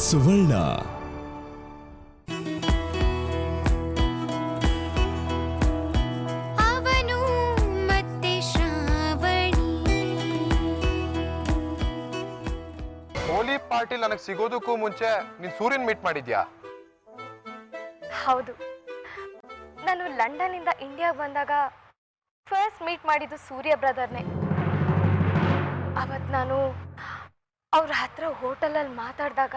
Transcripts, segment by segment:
ಸುವರ್ಣ. ಅವನು ಮತ್ತೆ ಶ್ರಾವಣಿ. ಹೋಲಿ ಪಾರ್ಟಿ ನನಗೆ ಸಿಗೋದಕ್ಕೂ ಮುಂಚೆ ನೀನ್ ಸೂರ್ಯನ್ ಮೀಟ್ ಮಾಡಿದ್ಯಾ? ಹೌದು, ನಾನು ಲಂಡನ್ ಇಂದ ಇಂಡಿಯಾ ಬಂದಾಗ ಫಸ್ಟ್ ಮೀಟ್ ಮಾಡಿದ್ದು ಸೂರ್ಯ ಬ್ರದರ್ನೇ. ಅವತ್ ನಾನು ಅವ್ರ ಹತ್ರ ಹೋಟೆಲಲ್ಲಿ ಮಾತಾಡಿದಾಗ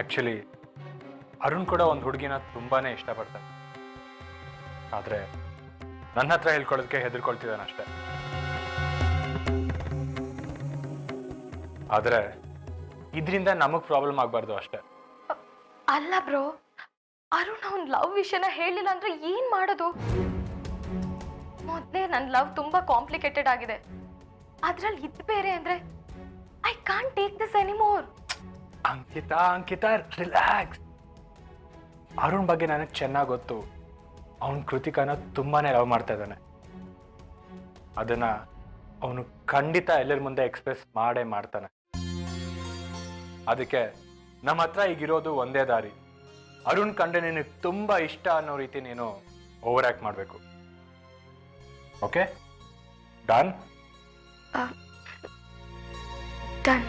ಆಕ್ಚುಲಿ ಅರುಣ್ ಕೂಡ ಒಂದು ಹುಡುಗಿನ ತುಂಬಾನೇ ಇಷ್ಟಪಡ್ತಾನೆ. ಆದ್ರೆ ನನ್ನ ಹತ್ರ ಹೇಳ್ಕೊಳ್ಳೋದಕ್ಕೆ ಹೆದರ್ಕೊಳ್ತಿದ್ದಾನೆ ಅಷ್ಟೇ. ಆದ್ರೆ ಇದರಿಂದ ನಮಗ್ ಪ್ರಾಬ್ಲಮ್ ಆಗ್ಬಾರ್ದು ಅಷ್ಟೇ. ಅಲ್ಲ ಬ್ರೋ, ಅರುಣ್ ಅವ್ನ ಲವ್ ವಿಷಯನ ಹೇಳಿಲ್ಲ ಅಂದ್ರೆ ಏನ್ ಮಾಡೋದು? ಮೊದ್ಲೇ ನನ್ನ ಲವ್ ತುಂಬಾ ಕಾಂಪ್ಲಿಕೇಟೆಡ್ ಆಗಿದೆ, ಅದ್ರಲ್ಲಿ ಇದ್ ಬೇರೆ ಅಂದ್ರೆ I can't take this anymore. Ankita relax. Arun ಬಗ್ಗೆ ನನಗೆ ಚೆನ್ನಾಗಿ ಗೊತ್ತು. ಅವನು ಕೃತಿಕಾನ ತುಂಬಾನೇ ಲವ್ ಮಾಡ್ತಾ ಇದ್ದಾನೆ. ಅದನ್ನ ಅವನು ಖಂಡಿತ ಎಲ್ಲರ ಮುಂದೆ ಎಕ್ಸ್ಪ್ರೆಸ್ ಮಾಡೇ ಮಾಡ್ತಾನೆ. ಅದಕ್ಕೆ ನಮ್ಮ ಹತ್ರ ಈಗಿರೋದು ಒಂದೇ ದಾರಿ. ಅರುಣ್ ಕಂಡ್ರೆ ನಿನಗೆ ತುಂಬಾ ಇಷ್ಟ ಅನ್ನೋ ರೀತಿ ನೀನು ಓವರ್ ಆಕ್ಟ್ ಮಾಡಬೇಕು. ಓಕೆ? ಡನ್? ಡನ್.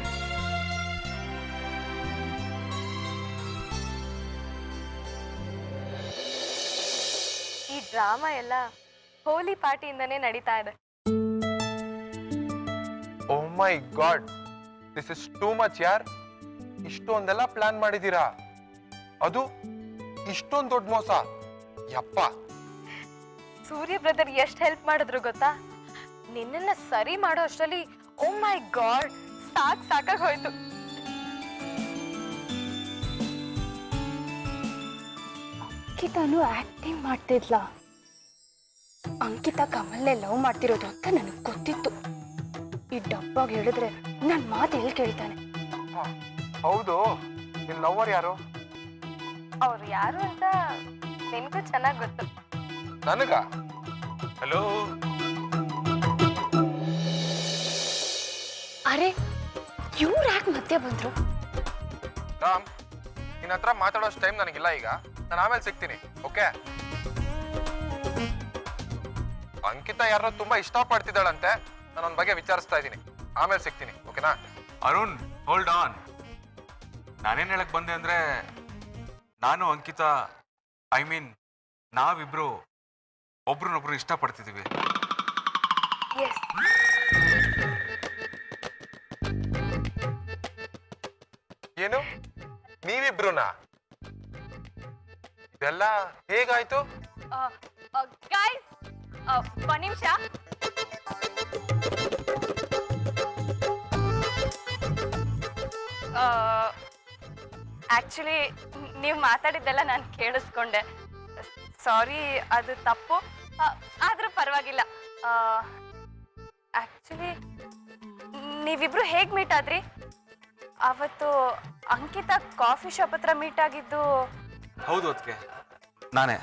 ಈ ಡ್ರಾಮಾ ಎಲ್ಲ ಹೋಲಿ ಪಾರ್ಟಿಯಿಂದನೇ ನಡೀತಾ ಇದೆ. Oh my god, this is too much ಯಾರ್. ಇಷ್ಟೊಂದೆಲ್ಲ ಪ್ಲಾನ್ ಮಾಡಿದೀರಾ? ಅದು ಇಷ್ಟೊಂದು ದೊಡ್ಡ ಮೋಸ? ಯಪ್ಪ, ಸೂರ್ಯ ಬ್ರದರ್ ಎಷ್ಟು ಹೆಲ್ಪ್ ಮಾಡಿದ್ರು ಗೊತ್ತಾ? ನಿನ್ನನ್ನ ಸರಿ ಮಾಡೋ ಅಷ್ಟರಲ್ಲಿ ಓ ಮೈ ಗಾಡ್ ಸಾಕಾಗಿ ಹೋಯ್ತು. ಅಂಕಿತಾನು ಆಕ್ಟಿಂಗ್ ಮಾಡ್ತಿದ್ಲ. ಅಂಕಿತಾ ಕಮಲ್ನೇ ಲವ್ ಮಾಡ್ತಿರೋದು ಅಂತ ನನಗೆ ಗೊತ್ತಿತ್ತು. ಈ ಡಬ್ಬಾಗ ಹೇಳಿದ್ರೆ ನನ್ ಮಾತು ಎಲ್ಲಿ ಕೇಳ್ತಾನೆ? ಹೌದು, ನಿನ್ ಲವರ್ ಯಾರು? ಅವ್ರು ಯಾರು ಅಂತ ನಿನ್ಗೂ ಚೆನ್ನಾಗಿ ಗೊತ್ತು. ನನಗ? ಹಲೋ, ಅರೆ ಇವ್ರು ಯಾಕೆ ಮತ್ತೆ ಬಂದ್ರು? ರಾಮ್, ನಿನ್ನ ಹತ್ರ ಮಾತಾಡೋಷ್ಟು ಟೈಮ್ ನನಗಿಲ್ಲ ಈಗ. ನಾನು ಆಮೇಲೆ ಸಿಗ್ತೀನಿ, ಓಕೆ? ಅಂಕಿತಾ ಯಾರೋ ತುಂಬಾ ಇಷ್ಟಪಡ್ತಿದ್ದಾಳಂತೆ. ನಾನು ಅವನ ಬಗ್ಗೆ ವಿಚಾರಿಸ್ತಾ ಇದ್ದೀನಿ. ಆಮೇಲೆ ಸಿಗ್ತೀನಿ, ಓಕೆನಾ? Arun, hold on. ನಾನೇನ್ ಹೇಳಕ್ ಬಂದೆ ಅಂದ್ರೆ, ನಾನು ಅಂಕಿತಾ, ಐ ಮೀನ್ ನಾವಿಬ್ರು ಒಬ್ರನ್ನೊಬ್ರು ಇಷ್ಟಪಡ್ತಿದೀವಿ. ಏನು, ನೀವಿಬ್ರುನಾ? ಇದೆಲ್ಲ ಹೇಗಾಯ್ತು? ಗೈಸ್, ಒಂದ್ ನಿಮಿಷ. ಆಕ್ಚುಲಿ ನೀವು ಮಾತಾಡಿದ್ದೆಲ್ಲ ನಾನು ಕೇಳಿಸ್ಕೊಂಡೆ. ಸಾರಿ, ಅದು ತಪ್ಪು. ಆದ್ರೂ ಪರವಾಗಿಲ್ಲ. ಆಕ್ಚುಲಿ ನೀವಿಬ್ರು ಹೇಗ್ ಮೀಟ್ ಆದ್ರಿ? ಅವತ್ತು ಅಂಕಿತಾ ಕಾಫಿ ಶಾಪ್ ಹತ್ರ ಮೀಟ್ ಆಗಿದ್ದು. ಹೌದು, ಅದಕ್ಕೆ ನಾನೇ.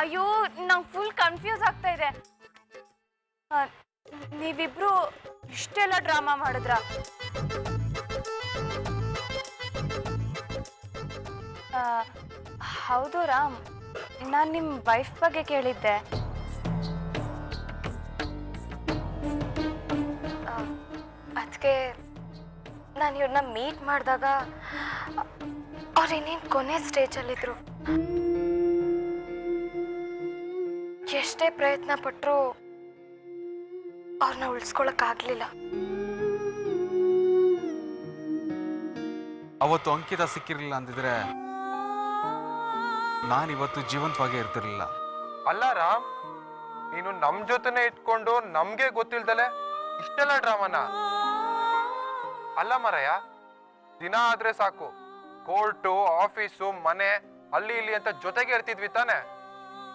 ಅಯ್ಯೋ, ನಂಗೆ ಫುಲ್ ಕನ್ಫ್ಯೂಸ್ ಆಗ್ತಾ ಇದೆ. ನೀವಿಬ್ರು ಇಷ್ಟೆಲ್ಲ ಡ್ರಾಮಾ ಮಾಡಿದ್ರ? ಹೌದು ರಾಮ್, ನಾನು ನಿಮ್ಮ ವೈಫ್ ಬಗ್ಗೆ ಕೇಳಿದ್ದೆ. ಅದಕ್ಕೆ ನಾನು ಇವ್ರನ್ನ ಮೀಟ್ ಮಾಡಿದಾಗ ಅವ್ರು ಇನ್ನೇನು ಕೊನೆ ಸ್ಟೇಜಲ್ಲಿದ್ರು. ಎಷ್ಟೇ ಪ್ರಯತ್ನ ಪಟ್ಟರು ಅವ್ರನ್ನ ಉಳಿಸ್ಕೊಳಕ್ಕಾಗ್ಲಿಲ್ಲ. ಅವತ್ತು ಅಂಕಿತ ಸಿಕ್ಕಿರ್ಲಿಲ್ಲ ಅಂದಿದ್ರೆ ನಾನಿವತ್ತು ಜೀವಂತವಾಗೇ ಇರ್ತಿರ್ಲಿಲ್ಲ. ಅಲ್ಲ ರಾಮ್, ನೀನು ನಮ್ ಜೊತೆನೆ ಇಟ್ಕೊಂಡು ನಮ್ಗೆ ಗೊತ್ತಿಲ್ದಲೆ ಇಷ್ಟೆಲ್ಲ ಡ್ರಾಮಾನ? ಅಲ್ಲ ಮರಯ್ಯ, ದಿನ ಆದ್ರೆ ಸಾಕು ಕೋರ್ಟು, ಆಫೀಸು, ಮನೆ, ಅಲ್ಲಿ ಇಲ್ಲಿ ಅಂತ ಜೊತೆಗೆ ಇರ್ತಿದ್ವಿ ತಾನೆ.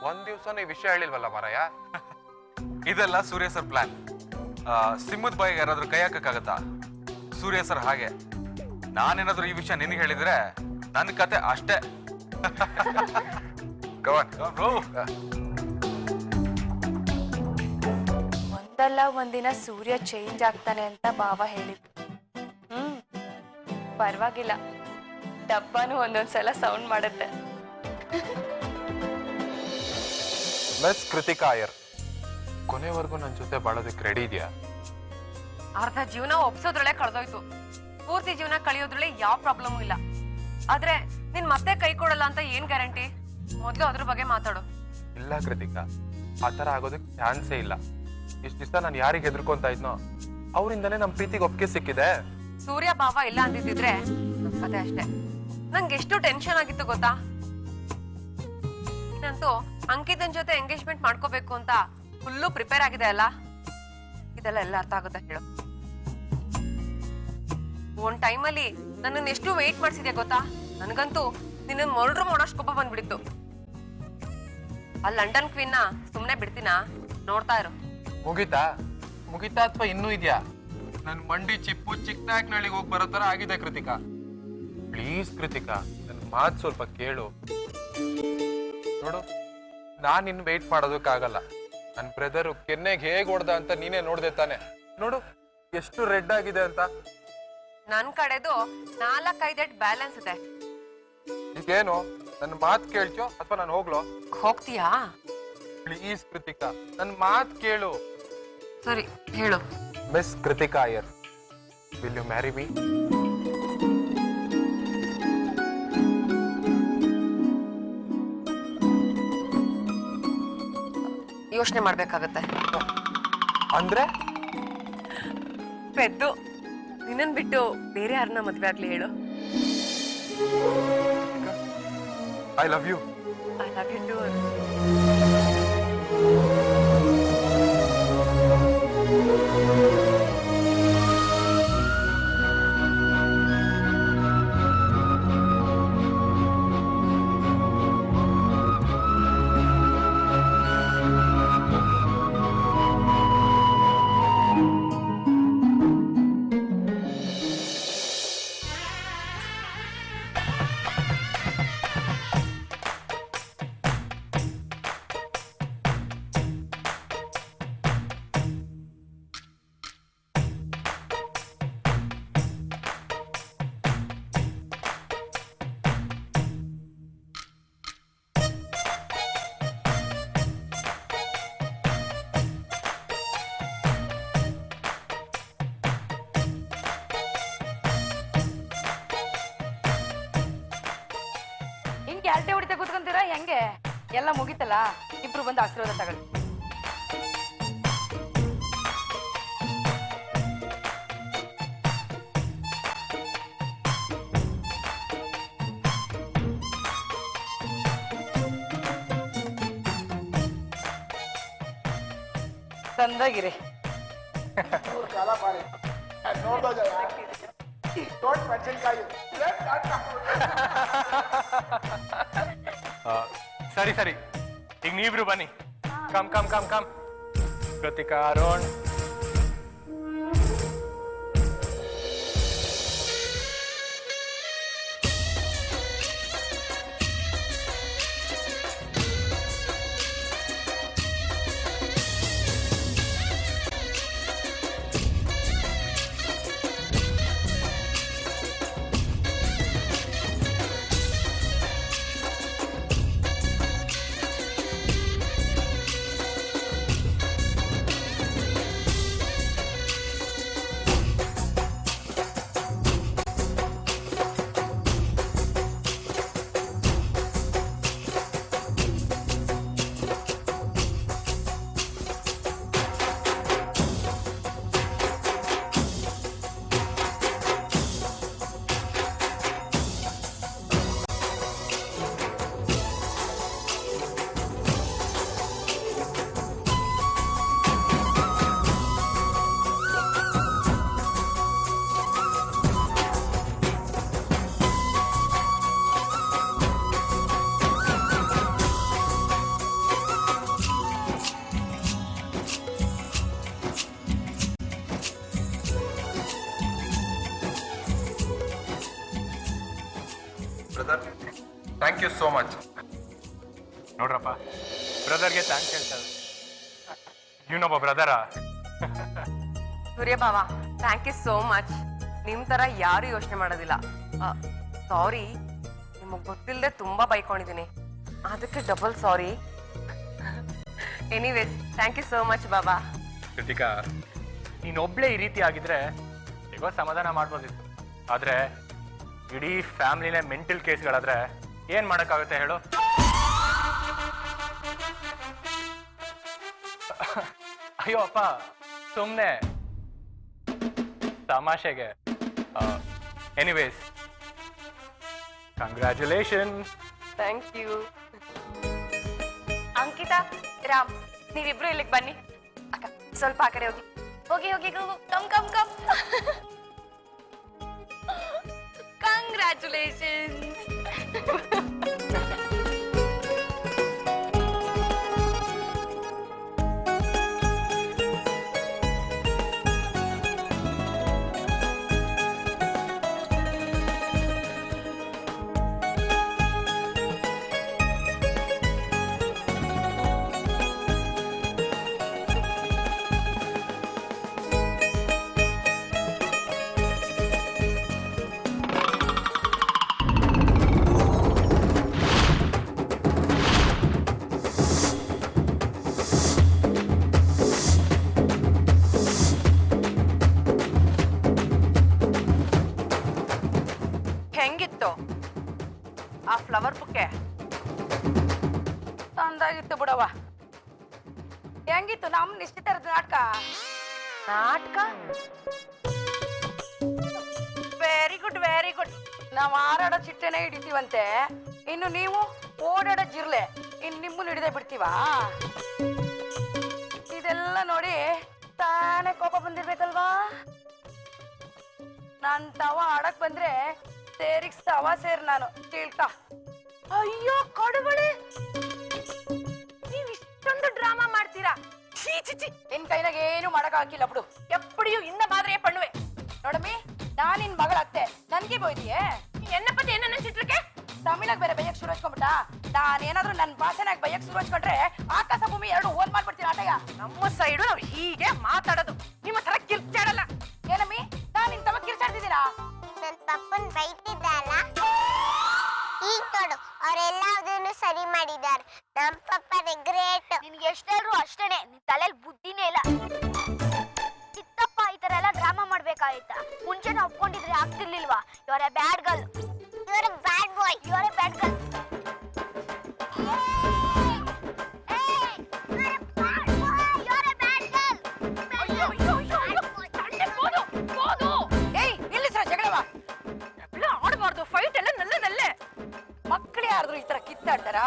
ಒಂದ್ ದಿವ್ಸನೂ ಈ ವಿಷಯ ಹೇಳಿಲ್ವಲ್ಲ ಮರಯ್ಯ? ಇದೆಲ್ಲ ಸೂರ್ಯ ಸರ್ ಪ್ಲಾನ್. ಸಿಂಹದ ಬಾಯಿಗೆ ಯಾರಾದ್ರೂ ಕೈ ಹಾಕಕ್ಕಾಗತ್ತಾ? ಸೂರ್ಯ ಸರ್ ಹಾಗೆ. ನಾನೇನಾದ್ರೂ ಈ ವಿಷಯ ನಿನಗೆ ಹೇಳಿದ್ರೆ ನನ್ನ ಕತೆ ಅಷ್ಟೇ. ಕಮಾನ್ ಬ್ರೋ. ಒಂದಲ್ಲ ಒಂದಿನ ಸೂರ್ಯ ಚೇಂಜ್ ಆಗ್ತಾನೆ ಅಂತ ಭಾವ ಹೇಳಿದ್ರು. ಪರವಾಗಿಲ್ಲ, ಡಬ್ಬಾನು ಒಂದೊಂದ್ಸಲ ಸೌಂಡ್ ಮಾಡುತ್ತೆ. ಮಿಸ್ ಕೃತಿಕಾ ಅಯ್ಯರ್, ಕೊನೆವರೆಗೂ ನನ್ನ ಜೊತೆ ಬಾಳೋದಕ್ಕೆ ರೆಡಿ ಇದೆಯಾ? ಅರ್ಧ ಜೀವನ ಒಪ್ಸೋದ್ರೊಳಗೆ ಕಳೆದೋಯ್ತು. ಪೂರ್ತಿ ಜೀವನ ಕಳಿಯೋದ್ರೊಳಗೆ ಯಾವ ಪ್ರಾಬ್ಲಮ್ ಇಲ್ಲ. ಆದ್ರೆ ನಿನ್ ಮತ್ತೆ ಕೈ ಕೊಡಲ್ಲ ಅಂತ ಏನ್ ಗ್ಯಾರಂಟಿ? ಮೊದ್ಲು ಅದ್ರ ಬಗ್ಗೆ ಮಾತಾಡು. ಇಲ್ಲ ಕೃತಿಕಾ, ಆತರ ಆಗೋದಕ್ಕೆ ಚಾನ್ಸೇ ಇಲ್ಲ. ಇಷ್ಟ ದಿವಸ ನಾನು ಯಾರಿಗೆ ಹೆದರ್ಕೊಂತ ಇದ್ನೋ ಅವರಿಂದನೇ ನಮ್ ಪ್ರೀತಿಗೆ ಒಪ್ಪಿಗೆ ಸಿಕ್ಕಿದೆ. ಸೂರ್ಯ ಭಾವ ಇಲ್ಲ ಅಂದಿದ್ರೆ ಅದೇ ಅಷ್ಟೇ. ನಂಗೆ ಎಷ್ಟು ಟೆನ್ಷನ್ ಆಗಿತ್ತು ಗೊತ್ತಾ? ನಂತೂ ಅಂಕಿತನ್ ಜೊತೆ ಎಂಗೇಜ್ಮೆಂಟ್ ಮಾಡ್ಕೋಬೇಕು ಅಂತ ಫುಲ್ಲು ಪ್ರಿಪೇರ್ ಆಗಿದೆ ಅಲ್ಲ. ಇದೆಲ್ಲ ಎಲ್ಲ ಅರ್ಥ ಆಗುತ್ತೆ ಹೇಳು. ಒಂದ್ ಟೈಮಲ್ಲಿ ನನ್ನನ್ನು ಎಷ್ಟು ವೆಯ್ಟ್ ಮಾಡ್ಸಿದ್ಯಾ ಗೊತ್ತಾ? ನನಗಂತೂ ನಿನ್ನ ಮೊರಡ್ರು ಮಾಡೋಷ್ಟು ಕೋಪ ಬಂದ್ಬಿಡಿತ್ತು. ಆ ಲಂಡನ್ ಕ್ವೀನ್ ನ ಸುಮ್ನೆ ಬಿಡ್ತೀನಾ? ನೋಡ್ತಾ ಇರು. ಮುಗಿತಾ ಅಥವಾ ಇನ್ನೂ ಇದ್ಯಾ? ನನ್ ಮಂಡಿ ಚಿಪ್ಪು ಚಿಕ್ಕನಾಯಕನಹಳ್ಳಿಗೆ ಹೋಗಿ ಬರೋ ತರ ಆಗಿದೆ ಕೃತಿಕಾ. ಪ್ಲೀಸ್ ಕೃತಿಕಾ, ನನ್ ಮಾತು ಸ್ವಲ್ಪ ಕೇಳು. ನೋಡು, ನಾನ್ ಇನ್ನು ವೆಯ್ಟ್ ಮಾಡೋದಕ್ಕಾಗಲ್ಲ. ನನ್ ಬ್ರದರು ಕೆನ್ನೆಗೆ ಹೇಗ್ ಹೊಡ್ದ ಅಂತ ನೀನೇ ನೋಡ್ದೆ ತಾನೆ. ನೋಡು ಎಷ್ಟು ರೆಡ್ ಆಗಿದೆ ಅಂತ. ನನ್ ಕಡೆದು 4-5 ಬ್ಯಾಲೆನ್ಸ್ ಇದೆ. ಈಗೇನು ನನ್ನ ಮಾತು ಕೇಳ್ಚೋ ಅಥವಾ ನಾನು ಹೋಗ್ಲೋ? ಹೋಗ್ತೀಯಾ? ಪ್ಲೀಸ್ ಕೃತಿಕಾ, ನನ್ ಮಾತು ಕೇಳು. ಸರಿ ಹೇಳು. Miss Kritika Iyer, will you marry me? ಯೋಚನೆ ಮಾಡ್ಬೇಕಾಗತ್ತೆ. ಅಂದ್ರೆ ಪೆದ್ದು ನಿನ್ನನ್ ಬಿಟ್ಟು ಬೇರೆ ಯಾರನ್ನ ಮದ್ವೆ ಆಗ್ಲಿ ಹೇಳು? I love you. I love you too. ಕ್ಯಾಲ್ಟೆ ಹೊಡಿತಾ ಕೂತ್ಕೊಂತೀರಾ ಹೆಂಗೆ? ಎಲ್ಲ ಮುಗಿತಲ್ಲ, ಇಬ್ರು ಬಂದು ಆಶೀರ್ವಾದ ತಗೊಳ್ಳಿ. ತಂದಾಗಿರಿ. ಸರಿ ಸರಿ, ಈಗ ನೀವಿಬ್ರು ಬನ್ನಿ. Come come come come. Kritika, Arun. Thank you so much. ನೋಡ್ರಪ್ಪ ಬ್ರದರ್ಗೆ ಥ್ಯಾಂಕ್ಸ್ ಹೇಳ್ತಾರೆ ಇವನೊಬ್ಬ ಬ್ರದರಾ ಸೂರ್ಯ ಬಾವ ಥ್ಯಾಂಕ್ ಯು ಸೋ ಮಚ್. ನಿಮ್ ತರ ಯಾರು ಯೋಚನೆ ಮಾಡೋದಿಲ್ಲ. ಸಾರಿ, ನಿಮಗ್ ಗೊತ್ತಿಲ್ಲದೆ ತುಂಬಾ ಬೈಕೊಂಡಿದೀನಿ, ಅದಕ್ಕೆ double sorry. Anyways thank you so much ಬಾಬಾ. ಕೃತಿಕಾ, ನೀನೊಬ್ಳೆ ಈ ರೀತಿ ಆಗಿದ್ರೆ ಹೇಗೋ ಸಮಾಧಾನ ಮಾಡ್ಬೋದಿತ್ತು. ಆದ್ರೆ ಇಡೀ ಫ್ಯಾಮಿಲಿನೇ ಮೆಂಟಲ್ ಕೇಸ್ಗಳಾದ್ರೆ ಏನ್ ಮಾಡಕ್ಕಾಗುತ್ತೆ ಹೇಳು? ಅಯ್ಯೋ ಅಪ್ಪ, ಸುಮ್ನೆ ತಮಾಷೆಗೆ. Anyways congratulation. Thank you. Ankita, Ram, ನೀವಿಬ್ರು ಇಲ್ಲಿಗೆ ಬನ್ನಿ. ಅಕ್ಕ ಸ್ವಲ್ಪ ಆ ಕಡೆ ಹೋಗಿ ಹೋಗಿ ಹೋಗಿ ಕಮ್ ಕಮ್ ಕಮ್. ಕಂಗ್ರ್ಯಾಚುಲೇಷನ್. ಹೆಂಗಿತ್ತು ಆ ಫ್ಲವರ್ ಬುಕ್ಕೆ? ತಂದಾಗಿತ್ತು ಬಿಡವ. ಹೆಂಗಿತ್ತು ನಮ್ ನಿಶ್ಚಿತಾರ್ಥ ನಾಟಕ? ನಾಟಕ ವೆರಿ ಗುಡ್ ವೆರಿ ಗುಡ್. ನಾವ್ ಹಾರಾಡೋ ಚಿಟ್ಟೆನೆ ಹಿಡಿತೀವಂತೆ, ಇನ್ನು ನೀವು ಓಡಾಡೋ ಜಿರ್ಲೆ ಇನ್ ನಿಮ್ಮನ್ನು ಹಿಡಿದೇ ಬಿಡ್ತೀವಾ? ಇದೆಲ್ಲ ನೋಡಿ ತಾನೇ ಕೋಪ ಬಂದಿರ್ಬೇಕಲ್ವಾ? ನಾನ್ ತವ ಆಡಕ್ ಬಂದ್ರೆ ಸೇರಿಗ್ ತವ ಸೇರ್ ನಾನು ತಿಳ್ಕ. ಅಯ್ಯೋ ಕೊಡಬಳಿ, ನೀವ್ ಇಷ್ಟೊಂದು ಡ್ರಾಮಾ ಮಾಡ್ತೀರಾ? ಛೀ ಛೀ ಛೀ. ನಿನ್ ಕೈನಾಗ ಏನು ಮಾಡಕ್ ಹಾಕಿಲ್ಲ ಬಿಡು. ಎಪ್ಪಡಿಯೂ ಇಂದ ಮಾದ್ರೆ ಪಣ್ಣುವೆ. ನೋಡಮ್ಮಿ, ನಾನ್ ನಿನ್ ಮಗಳ ಅತ್ತೆ, ನನ್ಗೆ ಬೋಯ್ದಿಯೇ? ಎನ್ನ ಪತಿ ಏನ ಚಿತ್ರಕ್ಕೆ ತಮಿಳಾಗ ಬೇರೆ ಬೈಯಕ್ ಶುರು ಹಚ್ಕೊಂಡ್ಬಿಟ್ಟ. ನಾನೇನಾದ್ರೂ ನನ್ ಭಾಷೆನಾಗ ಬೈಯಕ್ ಶುರು ಹಚ್ಕೊಂಡ್ರೆ ಆಕಾಶ ಭೂಮಿ ಎರಡು ಓನ್ ಮಾಡ್ಬಿಡ್ತೀನಿ ಆಟಯ್ಯ. ನಮ್ಮ ಸೈಡು ನಾವ್ ಹೀಗೆ ಮಾತಾಡೋದು, ನಿಮ್ಮ ತರ ಕಿರ್ಚಾಡಲ್ಲ. ಏನಮ್ಮಿ, ನಾನ್ ನಿನ್ ತವ ಕಿರ್ಚಾಡ್ತಿದ್ದೀರಾ? ನನ್ ಪಪ್ಪನ್ ಬೈತಿದ್ದಲ್ಲ, ಈಗ ನೋಡು ಅವರೆಲ್ಲದನ್ನು ಸರಿ ಮಾಡಿದ್ದಾರೆ. ನಮ್ ಪಪ್ಪನೇ ಗ್ರೇಟ್. ನಿನ್ಗೆ ಎಷ್ಟೇಳ್ರು ಅಷ್ಟೇನೆ, ನಿನ್ ತಲೆಯಲ್ಲಿ ಬುದ್ಧಿನೇ ಇಲ್ಲ. ಚಿತ್ತಪ್ಪ ಈ ತರ ಎಲ್ಲ ಡ್ರಾಮಾ ಮಾಡ್ಬೇಕಾಯ್ತಾ? ಮುಂಚೆ ನಾವು ಒಪ್ಕೊಂಡಿದ್ರೆ ಆಗ್ತಿರ್ಲಿಲ್ವಾ? ಇವರೇ ಬ್ಯಾಡ್ ಗರ್ಲ್, ಇವರ ಬ್ಯಾಡ್ ಬಾಯ್, ಇವರೇ ಬ್ಯಾಡ್ ಗರ್ಲ್. ಏಯ್ ನಿಲ್ಲಿಸ್ರ ಜಗಳವ. ಆಡಬಾರ್ದು, ಫೈಟ್ ಎಲ್ಲ ನಲ್ಲದಲ್ಲೇ. ಮಕ್ಕಳು ಯಾರಾದ್ರೂ ಈ ತರ ಕಿತ್ತಾಡ್ತಾರಾ?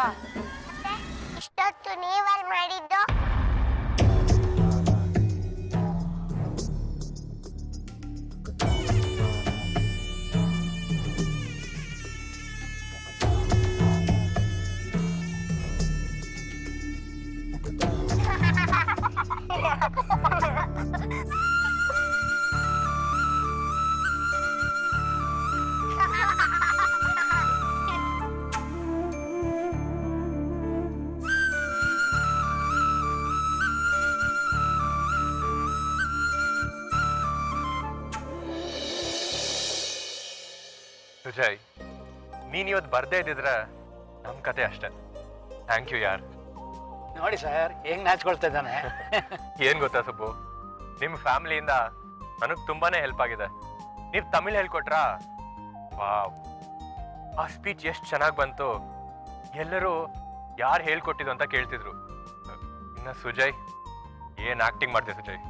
ಇಷ್ಟೊತ್ತು ನೀವಲ್ಲಿ ಮಾಡಿದ್ದು? ಸುಜಯ್, ನೀನ್ ಇವತ್ತು ಬರ್ದೇ ಇದ್ದಿದ್ರೆ ನಮ್ ಕತೆ ಅಷ್ಟೇ. ಥ್ಯಾಂಕ್ ಯು ಯಾರ್. ನೋಡಿ ಸರ್ ಹೆಂಗ್ ನಾಚ್ಕೊಳ್ತಾ ಇದ್ದಾನೆ. ಏನ್ ಗೊತ್ತಾ ಸುಬ್ಬು, ನಿಮ್ ಫ್ಯಾಮಿಲಿಯಿಂದ ನನಗ್ ತುಂಬಾನೇ ಹೆಲ್ಪ್ ಆಗಿದೆ. ನೀವ್ ತಮಿಳ್ ಹೇಳ್ಕೊಟ್ರಾ? ವಾವ್, ಆ ಸ್ಪೀಚ್ ಎಷ್ಟ್ ಚೆನ್ನಾಗ್ ಬಂತು. ಎಲ್ಲರೂ ಯಾರು ಹೇಳ್ಕೊಟ್ಟಿದ್ದು ಅಂತ ಕೇಳ್ತಿದ್ರು. ಇನ್ನ ಸುಜಯ್, ಏನ್ ಆಕ್ಟಿಂಗ್ ಮಾಡ್ದೆ ಸುಜಯ್,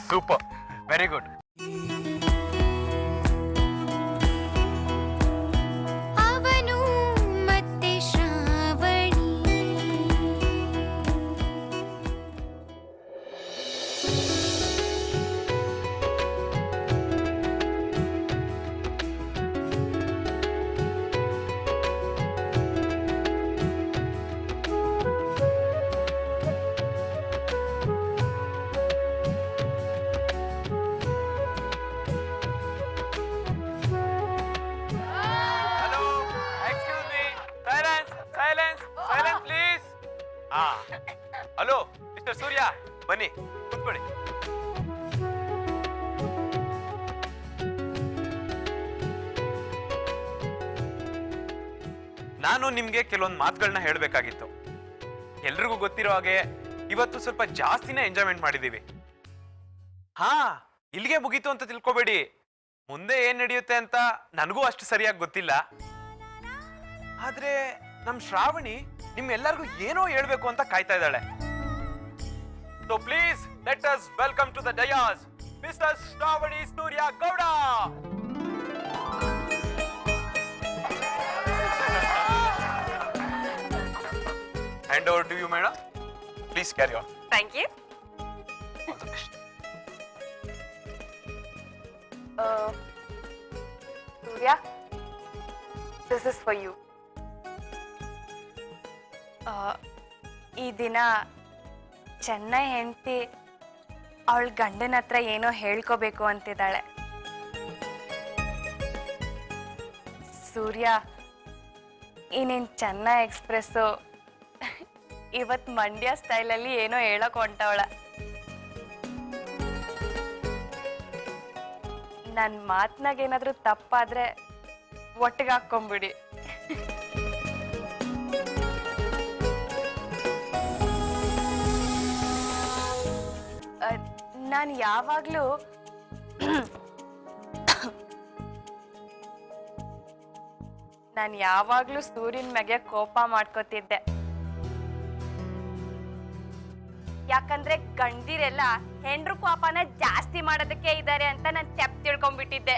ಸೂಪರ್, ವೆರಿ ಗುಡ್. ಅವನು ಮತ್ತೆ ಶ್ರಾವಣಿ. ಹಲೋ ಮಿಸ್ಟರ್ ಸೂರ್ಯ, ಬನ್ನಿ ಕೂತ್ಕೊಳ್ಳಿ. ನಾನು ನಿಮ್ಗೆ ಕೆಲವೊಂದು ಮಾತುಗಳನ್ನ ಹೇಳಬೇಕಾಗಿತ್ತು. ಎಲ್ರಿಗೂ ಗೊತ್ತಿರೋ ಹಾಗೆ ಇವತ್ತು ಸ್ವಲ್ಪ ಜಾಸ್ತಿನೇ ಎಂಜಾಯ್ಮೆಂಟ್ ಮಾಡಿದೀವಿ. ಹಾ, ಇಲ್ಲಿಗೆ ಮುಗೀತು ಅಂತ ತಿಳ್ಕೊಬೇಡಿ. ಮುಂದೆ ಏನ್ ನಡೆಯುತ್ತೆ ಅಂತ ನನಗೂ ಅಷ್ಟು ಸರಿಯಾಗಿ ಗೊತ್ತಿಲ್ಲ. ಆದ್ರೆ ನಮ್ ಶ್ರಾವಣಿ ನಿಮ್ಮೆಲ್ಲರಿಗೂ ಏನೋ ಹೇಳ್ಬೇಕು ಅಂತ ಕಾಯ್ತಾ ಇದ್ದಾಳೆ. So please let us welcome to the dais mister Shravani Surya Gowda. Hand over to you, madam. Please carry on. Thank you. All the best. Surya, this is for you. ಈ ದಿನ ಚೆನ್ನೈ ಹೆಂಡತಿ ಅವಳ ಗಂಡನ ಹತ್ರ ಏನೋ ಹೇಳ್ಕೋಬೇಕು ಅಂತಿದ್ದಾಳೆ. ಸೂರ್ಯ, ಈ ನಿನ್ ಚೆನ್ನೈ ಎಕ್ಸ್ಪ್ರೆಸ್ಸು ಇವತ್ ಮಂಡ್ಯ ಸ್ಟೈಲಲ್ಲಿ ಏನೋ ಹೇಳಕ್ ಹೊಂಟವಳ. ನನ್ ಮಾತ್ನಾಗ ಏನಾದ್ರೂ ತಪ್ಪಾದ್ರೆ ಒಟ್ಟಿಗೆ ಹಾಕೊಂಬಿಡಿ. ನಾನು ಯಾವಾಗ್ಲೂ ಸೂರ್ಯನ ಮ್ಯಾಗೆ ಕೋಪ ಮಾಡ್ಕೋತಿದ್ದೆ. ಯಾಕಂದ್ರೆ ಗಂಡಿರೆಲ್ಲ ಹೆಂಡ್ರು ಕೋಪನ ಜಾಸ್ತಿ ಮಾಡೋದಕ್ಕೆ ಇದ್ದಾರೆ ಅಂತ ನಾನು ತೆಪ್ ತಿಳ್ಕೊಂಡ್ಬಿಟ್ಟಿದ್ದೆ.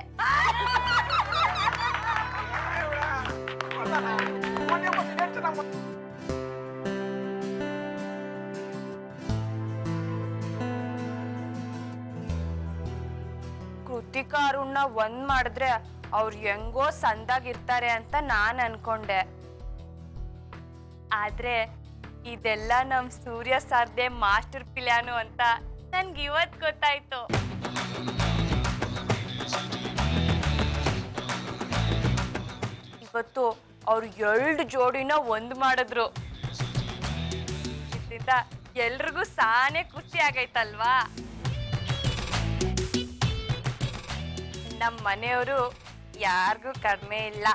ಕೃತಿಕಾ ಅರುಣ್ನ ಒಂದ್ ಮಾಡಿದ್ರೆ ಅವ್ರು ಹೆಂಗೋ ಸಂದಾಗಿರ್ತಾರೆ ಅಂತ ನಾನ್ ಅನ್ಕೊಂಡೆ. ಆದ್ರೆ ಇದೆಲ್ಲ ನಮ್ ಸೂರ್ಯ ಸಾರ್ದೆ ಮಾಸ್ಟರ್ ಪ್ಲಾನು ಅಂತ ನನ್ಗೆ ಇವತ್ ಗೊತ್ತಾಯ್ತು. ಇವತ್ತು ಅವ್ರು 2 ಜೋಡಿನ ಒಂದ್ ಮಾಡಿದ್ರು. ಇದರಿಂದ ಎಲ್ರಿಗೂ ಸಾನೆ ಖುಷಿ ಆಗೈತಲ್ವಾ. ನಮ್ ಮನೆಯವರು ಯಾರಿಗೂ ಕಡಿಮೆ ಇಲ್ಲ.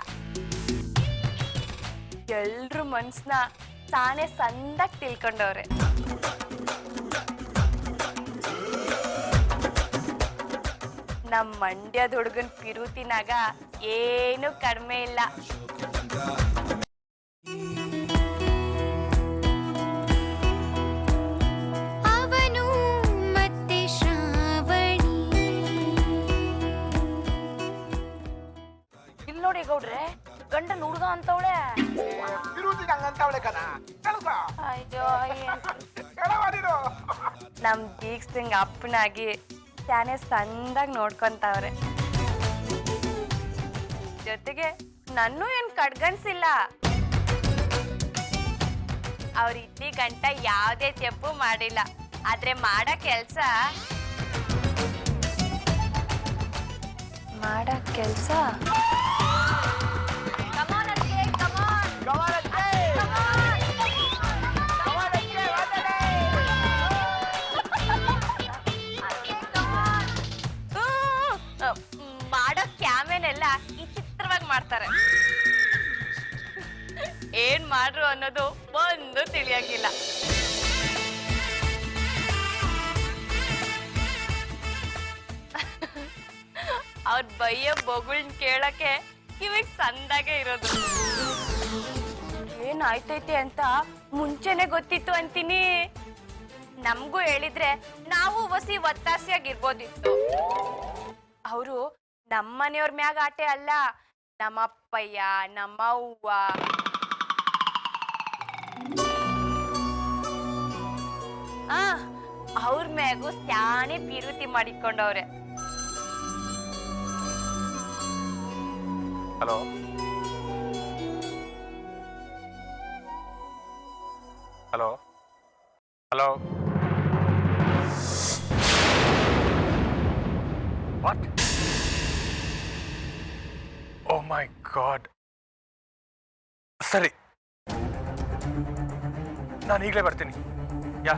ಎಲ್ರು ಮನ್ಸನ್ನ ತಾನೇ ಸಂದಾಗಿ ತಿಳ್ಕೊಂಡವ್ರೆ. ನಮ್ ಮಂಡ್ಯದ ಹುಡುಗನ್ ಪಿರುತಿನಾಗ ಏನು ಕಡಿಮೆ ಇಲ್ಲ. ಅವನು ಮತ್ತೆ ಶ್ರಾವಣಿ. ಇಲ್ಲಿ ನೋಡಿ ಗೌಡ್ರೆ, ಗಂಡನ ಹುಡುಗ ಅಂತವಳೆ. ಅಯ್ಯೋ, ನಮ್ ದೀಕ್ಷಿಂಗ್ ಅಪ್ಪನಾಗಿ ತಾನೇ ಸಂದಾಗಿ ನೋಡ್ಕೊಂತವ್ರೆ. ಜೊತೆಗೆ ನನ್ನೂ ಏನ್ ಕಡ್ಗನ್ಸಿಲ್ಲ. ಅವ್ರ ಇಲ್ಲಿ ಗಂಟ ಯಾವ್ದೇ ತಪ್ಪು ಮಾಡಿಲ್ಲ. ಆದ್ರೆ ಮಾಡೋ ಕೆಲ್ಸ ಮಾಡೋ ಕ್ಯಾಮೆನೆಲ್ಲ ಈ ಚಿತ್ರವಾಗಿ ಮಾಡ್ತಾರೆ. ಏನ್ ಮಾಡ್ರು ಅನ್ನೋದು ಒಂದು ತಿಳಿಯಾಗಿಲ್ಲ. ಅವ್ರ ಬಯ್ಯ ಬೊಗಳ್ ಕೇಳಕ್ಕೆ ಕಿವಿಗ್ ಸಂದಾಗೆ ಇರೋದು. ಏನಾಯ್ತೈತೆ ಅಂತ ಮುಂಚೆನೆ ಗೊತ್ತಿತ್ತು ಅಂತೀನಿ. ನಮ್ಗೂ ಹೇಳಿದ್ರೆ ನಾವು ಒಸಿ ಒತ್ತಾಸೆಯಾಗಿರ್ಬೋದಿತ್ತು. ಅವರು ನಮ್ಮನೆಯವ್ರ ಮ್ಯಾಗ ಆಟೆ ಅಲ್ಲ, ನಮ್ಮಪ್ಪಯ್ಯ, ನಮ್ಮ ಅವ್ವ, ಅವ್ರ ಮ್ಯಾಗೂ ಸ್ಯಾನೆ ಪಿರುತಿ ಮಾಡಿಕೊಂಡವ್ರೆ. Hello hello hello what? Oh my god. ಸರಿ, ನಾನು ಈಗಲೇ ಬರ್ತೀನಿ. ಯಾ